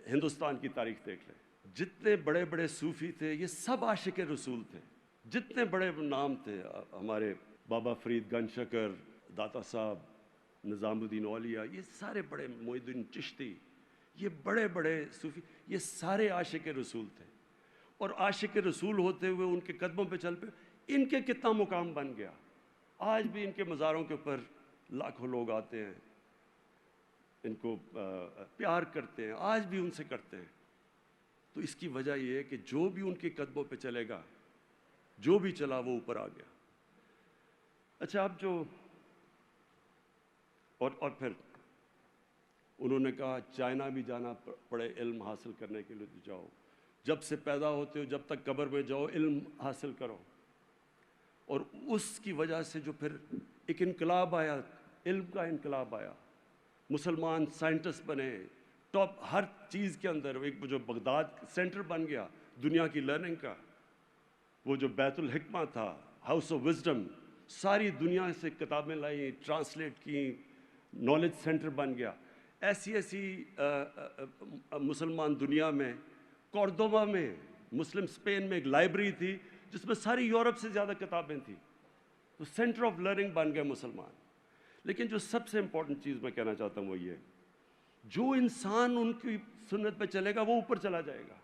ہندوستان کی تاریخ دیکھ لیں، جتنے بڑے بڑے صوفی تھے یہ سب عاشق رسول تھے، جتنے بڑے نام تھے، ہمارے بابا فرید گنج شکر، داتا صاحب، نظام الدین اولیاء، یہ سارے بڑے، معید الدین چشتی، یہ بڑے بڑے صوفی، یہ سارے عاشق رسول تھے، اور عاشق رسول ہوتے ہوئے ان کے قدموں پہ چل پے، ان کے کتنا مقام بن گیا۔ آج بھی ان کے مزاروں کے اوپر لاکھوں لوگ آتے ہیں، ان کو پیار کرتے ہیں، آج بھی ان سے کرتے ہیں۔ تو اس کی وجہ یہ ہے کہ جو بھی ان کے قدموں پہ چلے گا، جو بھی چلا وہ اوپر آ گیا۔ اچھا، اب جو اور پھر انہوں نے کہا چائنا بھی جانا پڑے علم حاصل کرنے کے لیے تو جاؤ، جب سے پیدا ہوتے ہو جب تک قبر میں جاؤ علم حاصل کرو۔ اور اس کی وجہ سے جو پھر ایک انقلاب آیا، علم کا انقلاب آیا، مسلمان سائنٹسٹ بنے، ٹاپ ہر چیز کے اندر، ایک جو بغداد سینٹر بن گیا دنیا کی لرننگ کا، وہ جو بیت الحکمہ تھا، ہاؤس آف وزڈم، ساری دنیا سے کتابیں لائیں، ٹرانسلیٹ کی، نالج سینٹر بن گیا۔ ایسی ایسی مسلمان دنیا میں، کورڈوبا میں، مسلم اسپین میں ایک لائبریری تھی جس میں ساری یورپ سے زیادہ کتابیں تھیں، تو سینٹر آف لرننگ بن گئے مسلمان۔ لیکن جو سب سے امپورٹنٹ چیز میں کہنا چاہتا ہوں وہ یہ، جو انسان ان کی سنت پہ چلے گا وہ اوپر چلا جائے گا۔